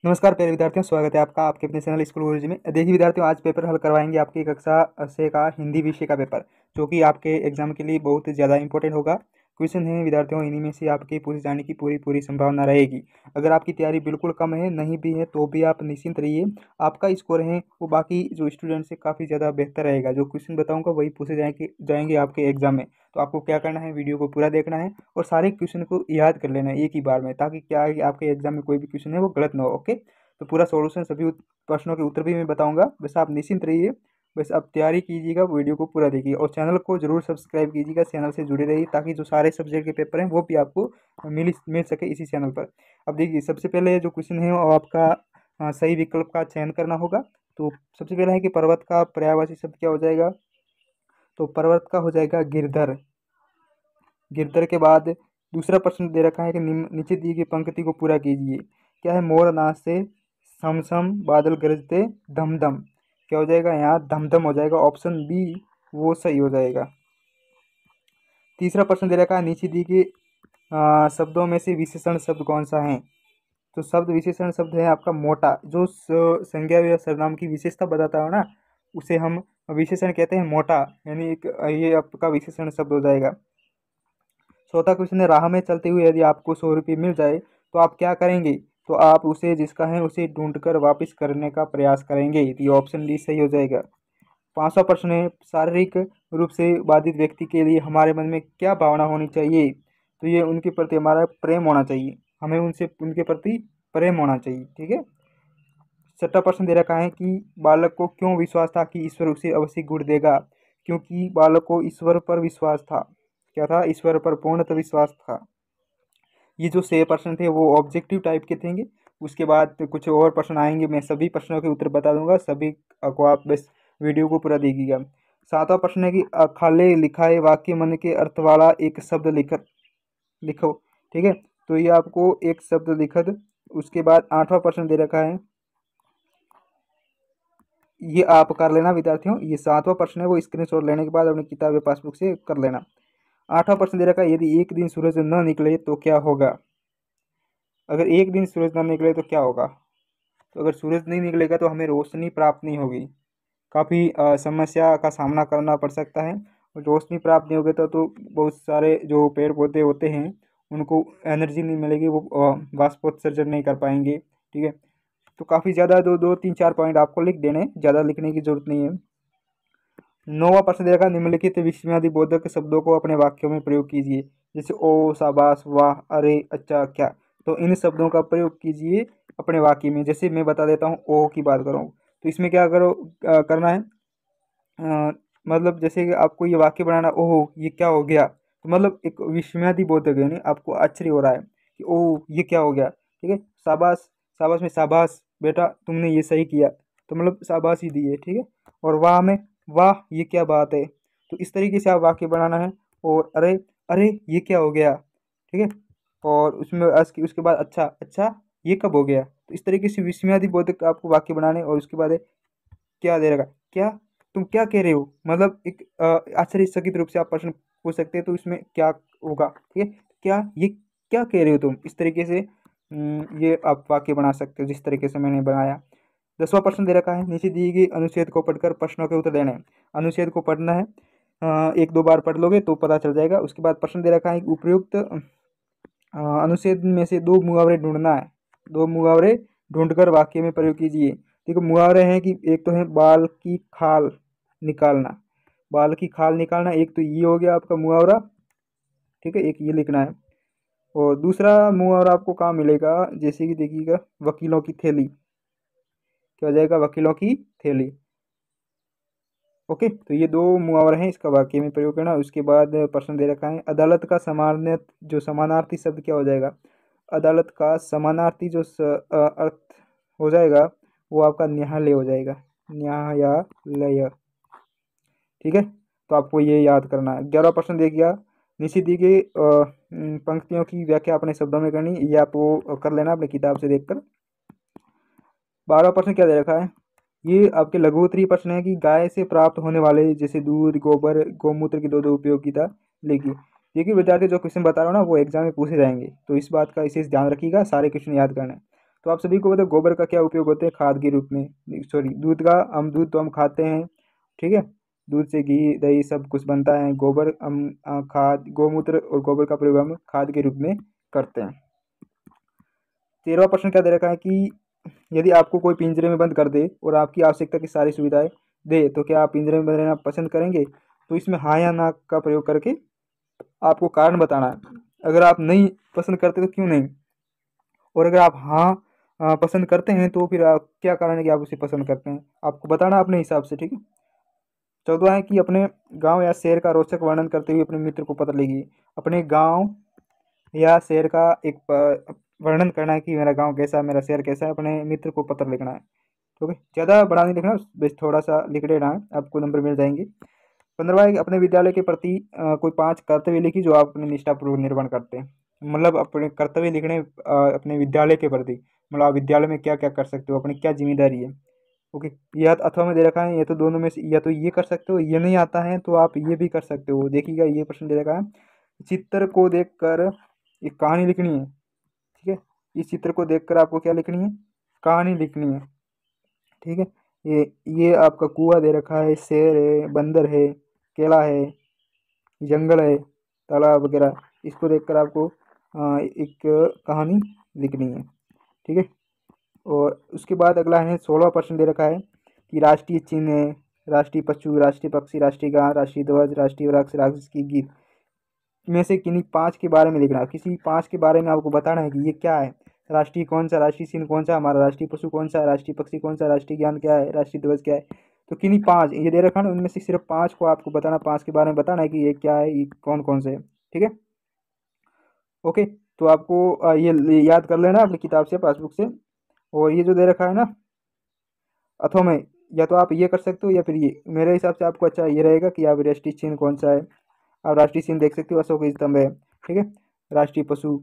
नमस्कार प्यारे विद्यार्थियों, स्वागत है आपका आपके अपने चैनल स्कूल गुरुजी में। देखिए विद्यार्थियों, आज पेपर हल करवाएंगे आपकी कक्षा से का हिंदी विषय का पेपर, जो कि आपके एग्जाम के लिए बहुत ज़्यादा इंपॉर्टेंट होगा। क्वेश्चन है विद्यार्थियों, इन्हीं में से आपके पूछे जाने की पूरी संभावना रहेगी। अगर आपकी तैयारी बिल्कुल कम है, नहीं भी है, तो भी आप निश्चिंत रहिए। आपका स्कोर है वो बाकी जो स्टूडेंट से काफ़ी ज़्यादा बेहतर रहेगा। जो क्वेश्चन बताऊँगा वही पूछे जाएंगे आपके एग्जाम में। तो आपको क्या करना है, वीडियो को पूरा देखना है और सारे क्वेश्चन को याद कर लेना है एक ही बार में, ताकि क्या है कि आपके एग्जाम में कोई भी क्वेश्चन है वो गलत ना हो। ओके, तो पूरा सॉल्यूशन सभी प्रश्नों के उत्तर भी मैं बताऊंगा। बस आप निश्चिंत रहिए, बस आप तैयारी कीजिएगा, वीडियो को पूरा देखिए और चैनल को जरूर सब्सक्राइब कीजिएगा। चैनल से जुड़े रहिए ताकि जो सारे सब्जेक्ट के पेपर हैं वो भी आपको मिल सके इसी चैनल पर। अब देखिए, सबसे पहले जो क्वेश्चन है वो आपका सही विकल्प का चयन करना होगा। तो सबसे पहला है कि पर्वत का पर्यायवाची शब्द क्या हो जाएगा। तो पर्वत का हो जाएगा गिरधर। गिरधर के बाद दूसरा प्रश्न दे रखा है कि नीचे दी गई पंक्ति को पूरा कीजिए। क्या है, मोर नाच से सम सम बादल गरजते धम धम। क्या हो जाएगा यहाँ, धमधम हो जाएगा। ऑप्शन बी वो सही हो जाएगा। तीसरा प्रश्न दे रखा है, नीचे दी गई शब्दों में से विशेषण शब्द कौन सा है। तो शब्द विशेषण शब्द है आपका मोटा। जो संज्ञा या सर्वनाम की विशेषता बताता है ना, उसे हम विशेषण कहते हैं मोटा, यानी एक ये आपका विशेषण शब्द हो जाएगा। चौथा क्वेश्चन है, राह में चलते हुए यदि आपको 100 रुपये मिल जाए तो आप क्या करेंगे। तो आप उसे जिसका है उसे ढूंढकर वापस करने का प्रयास करेंगे। तो ये ऑप्शन डी सही हो जाएगा। पांचवा प्रश्न है, शारीरिक रूप से बाधित व्यक्ति के लिए हमारे मन में क्या भावना होनी चाहिए। तो ये उनके प्रति हमारा प्रेम होना चाहिए, हमें उनसे उनके प्रति प्रेम होना चाहिए। ठीक है। छठा प्रश्न दे रखा है कि बालक को क्यों विश्वास था कि ईश्वर उसे अवश्य गुण देगा। क्योंकि बालक को ईश्वर पर विश्वास था। क्या था, ईश्वर पर पूर्णतः विश्वास था। ये जो 6 प्रश्न थे वो ऑब्जेक्टिव टाइप के थे। उसके बाद कुछ और प्रश्न आएंगे, मैं सभी प्रश्नों के उत्तर बता दूंगा। सभी को आप बस वीडियो को पूरा देखिएगा। सातवां प्रश्न है कि खाले लिखाए वाक्य मन के अर्थ वाला एक शब्द लिखो। ठीक है, तो ये आपको एक शब्द लिखत। उसके बाद आठवां प्रश्न दे रखा है, ये आप कर लेना विद्यार्थियों। ये सातवां प्रश्न है, वो स्क्रीनशॉट लेने के बाद अपनी किताब या पासबुक से कर लेना। आठवां प्रश्न दे रखा है, यदि एक दिन सूरज न निकले तो क्या होगा। अगर एक दिन सूरज न निकले तो क्या होगा। तो अगर सूरज नहीं निकलेगा तो हमें रोशनी प्राप्त नहीं होगी, काफ़ी समस्या का सामना करना पड़ सकता है। और रोशनी प्राप्त नहीं होगी तो बहुत सारे जो पेड़ पौधे होते हैं उनको एनर्जी नहीं मिलेगी, वो वाष्पोत्सर्जन नहीं कर पाएंगे। ठीक है, तो काफ़ी ज़्यादा दो दो तीन चार पॉइंट आपको लिख देने, ज़्यादा लिखने की जरूरत नहीं है। नौवां प्रश्न देखा, निम्नलिखित विस्मयादि बोधक शब्दों को अपने वाक्यों में प्रयोग कीजिए। जैसे ओ, शाबाश, वाह, अरे, अच्छा, क्या। तो इन शब्दों का प्रयोग कीजिए अपने वाक्य में। जैसे मैं बता देता हूँ, ओ की बात करूँ तो इसमें क्या करना है। मतलब जैसे कि आपको ये वाक्य बनाना, ओह ये क्या हो गया, तो मतलब एक विस्मयादि बोधक, यानी आपको आश्चर्य हो रहा है कि ओह ये क्या हो गया। ठीक है, शाबाश, शाबाश में शाबाश बेटा तुमने ये सही किया, तो मतलब शाबाश ही दी है। ठीक है, और वाह में वाह ये क्या बात है। तो इस तरीके से आप वाक्य बनाना है। और अरे, अरे ये क्या हो गया। ठीक है, और उसमें उसके बाद अच्छा, अच्छा ये कब हो गया। तो इस तरीके से विस्मयादि बोधक आपको वाक्य बनाने। और उसके बाद है, क्या दे रखा, क्या, तुम क्या कह रहे हो। मतलब एक आश्चर्यचकित रूप से आप प्रश्न पूछ सकते हैं, तो इसमें क्या होगा। ठीक है, क्या, ये क्या कह रहे हो तुम। इस तरीके से ये आप वाक्य बना सकते हो जिस तरीके से मैंने बनाया। 10वां प्रश्न दे रखा है, नीचे दी गई अनुच्छेद को पढ़कर प्रश्नों के उत्तर देने हैं। अनुच्छेद को पढ़ना है, एक दो बार पढ़ लोगे तो पता चल जाएगा। उसके बाद प्रश्न दे रखा है, उपयुक्त अनुच्छेद में से दो मुहावरे ढूंढना है। दो मुहावरे ढूंढकर वाक्य में प्रयोग कीजिए। देखो मुहावरे हैं कि एक तो है बाल की खाल निकालना, बाल की खाल निकालना, एक तो ये हो गया आपका मुहावरा। ठीक है, एक ये लिखना है। और दूसरा मुहावरा आपको कहाँ मिलेगा, जैसे कि देखिएगा, वकीलों की थैली। क्या हो जाएगा, वकीलों की थैली। ओके, तो ये दो मुहावरे हैं, इसका वाक्य में प्रयोग करना। उसके बाद प्रश्न दे रखा है, अदालत का सामान्य जो समानार्थी शब्द क्या हो जाएगा। अदालत का समानार्थी जो अर्थ हो जाएगा वो आपका न्यायालय हो जाएगा, न्यायालय। ठीक है, तो आपको ये याद करना है। 11वां प्रश्न देखिए, नीचे दी गई पंक्तियों की व्याख्या अपने शब्दों में करनी, ये आपको कर लेना अपनी किताब से देखकर। 12वां प्रश्न क्या दे रखा है, ये आपके लघुत्तरीय प्रश्न है कि गाय से प्राप्त होने वाले जैसे दूध, गोबर, गौमूत्र की दो दो उपयोगिता लिखिए। देखिए विद्यार्थी, जो क्वेश्चन बता रहा हूँ ना वो एग्जाम में पूछे जाएंगे, तो इस बात का विशेष ध्यान रखिएगा, सारे क्वेश्चन याद करना है। तो आप सभी को पता है गोबर का क्या उपयोग होता है खाद के रूप में, सॉरी दूध का, हम दूध तो हम खाते हैं, ठीक है, दूध से घी दही सब कुछ बनता है। गोबर हम खाद, गौमूत्र और गोबर का प्रयोग हम खाद के रूप में करते हैं। 13वां प्रश्न क्या दे रखा है कि यदि आपको कोई पिंजरे में बंद कर दे और आपकी आवश्यकता की सारी सुविधाएं दे तो क्या आप पिंजरे में बंद रहना पसंद करेंगे? तो इसमें हाँ या ना का प्रयोग करके आपको कारण बताना है। अगर आप नहीं पसंद करते तो क्यों नहीं, और अगर आप हाँ पसंद करते हैं तो फिर क्या कारण है कि आप उसे पसंद करते हैं, आपको बताना अपने हिसाब से, ठीक है। 14 है कि अपने गांव या शहर का रोचक वर्णन करते हुए अपने मित्र को पत्र लिखिए। अपने गांव या शहर का एक वर्णन करना है कि मेरा गांव कैसा है, मेरा शहर कैसा है, अपने मित्र को पत्र लिखना है। ठीक है, ज़्यादा बड़ा नहीं लिखना, बस थोड़ा सा लिख देना है, आपको नंबर मिल जाएंगे। 15वां है कि अपने विद्यालय के प्रति कोई 5 कर्तव्य लिखिए जो आप अपने निष्ठापूर्वक निर्वहन करते हैं। मतलब अपने कर्तव्य लिखने अपने विद्यालय के प्रति, मतलब आप विद्यालय में क्या क्या कर सकते हो, अपनी क्या जिम्मेदारी है। ओके, या अथवा में दे रखा है, या तो दोनों में से या तो ये कर सकते हो, ये नहीं आता है तो आप ये भी कर सकते हो। देखिएगा ये प्रश्न दे रखा है, चित्र को देखकर एक कहानी लिखनी है, ठीक है। इस चित्र को देखकर आपको क्या लिखनी है, कहानी लिखनी है, ठीक है। ये आपका कुआं दे रखा है, शेर है, बंदर है, केला है, जंगल है, तालाब वगैरह, इसको देखकर आपको एक कहानी लिखनी है, ठीक है। और उसके बाद अगला है 16वां प्रश्न दे रखा है कि राष्ट्रीय चिन्ह है, राष्ट्रीय पशु, राष्ट्रीय पक्षी, राष्ट्रीय गान, राष्ट्रीय ध्वज, राष्ट्रीय वृक्ष, राष्ट्रीय गीत में से किन्हीं 5 के बारे में लिखना है। किसी 5 के बारे में आपको बताना है कि ये क्या है, राष्ट्रीय कौन सा, राष्ट्रीय चिन्ह कौन सा, हमारा राष्ट्रीय पशु कौन सा है, राष्ट्रीय पक्षी कौन सा, राष्ट्रीय ज्ञान क्या है, राष्ट्रीय ध्वज क्या है। तो किन्हीं 5 ये दे रखा है ना, उनमें से सिर्फ 5 को आपको बताना, 5 के बारे में बताना है कि ये क्या है, ये कौन कौन से है, ठीक है। ओके, तो आपको ये याद कर लेना अपनी किताब से, पासबुक से। और ये जो दे रखा है ना अथवा में, या तो आप ये कर सकते हो या फिर ये, मेरे हिसाब से आपको अच्छा ये रहेगा कि आप राष्ट्रीय चिन्ह कौन सा है, आप राष्ट्रीय चिन्ह देख सकते हो, अशोक स्तंभ है, ठीक है। राष्ट्रीय पशु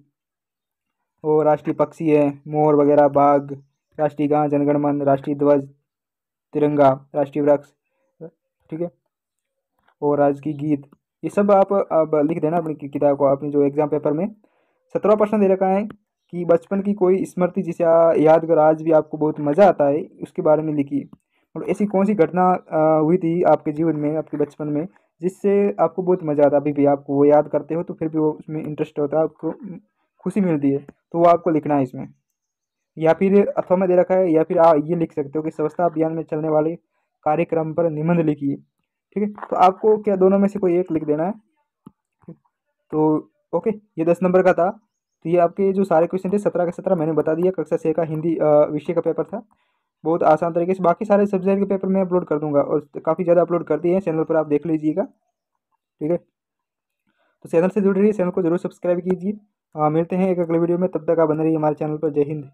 और राष्ट्रीय पक्षी है, मोर वगैरह, बाघ, राष्ट्रीय गान, जनगण मन, राष्ट्रीय ध्वज, तिरंगा, राष्ट्रीय वृक्ष, ठीक है, और राजकीय गीत, ये सब आप लिख देना अपनी किताब को, अपनी जो एग्जाम पेपर में। 17वां प्रश्न दे रखा है कि बचपन की कोई स्मृति जिसे याद कर आज भी आपको बहुत मज़ा आता है, उसके बारे में लिखिए। और ऐसी कौन सी घटना हुई थी आपके जीवन में, आपके बचपन में, जिससे आपको बहुत मज़ा आता है, अभी भी आपको वो याद करते हो तो फिर भी वो उसमें इंटरेस्ट होता है, आपको खुशी मिलती है, तो वो आपको लिखना है इसमें। या फिर अथवा में दे रखा है, या फिर ये लिख सकते हो कि स्वच्छता अभियान में चलने वाले कार्यक्रम पर निबंध लिखिए, ठीक है। तो आपको क्या दोनों में से कोई एक लिख देना है, तो ओके, ये 10 नंबर का था। तो ये आपके जो सारे क्वेश्चन थे 17 के 17 मैंने बता दिया, कक्षा 6 का हिंदी विषय का पेपर था, बहुत आसान तरीके से। बाकी सारे सब्जेक्ट के पेपर मैं अपलोड कर दूंगा, और काफ़ी ज़्यादा अपलोड कर दिए हैं चैनल पर, आप देख लीजिएगा, ठीक है। तो चैनल से जुड़ रहिए, चैनल को जरूर सब्सक्राइब कीजिए। मिलते हैं एक अगले वीडियो में, तब तक आप बने रहिए हमारे चैनल पर। जय हिंद।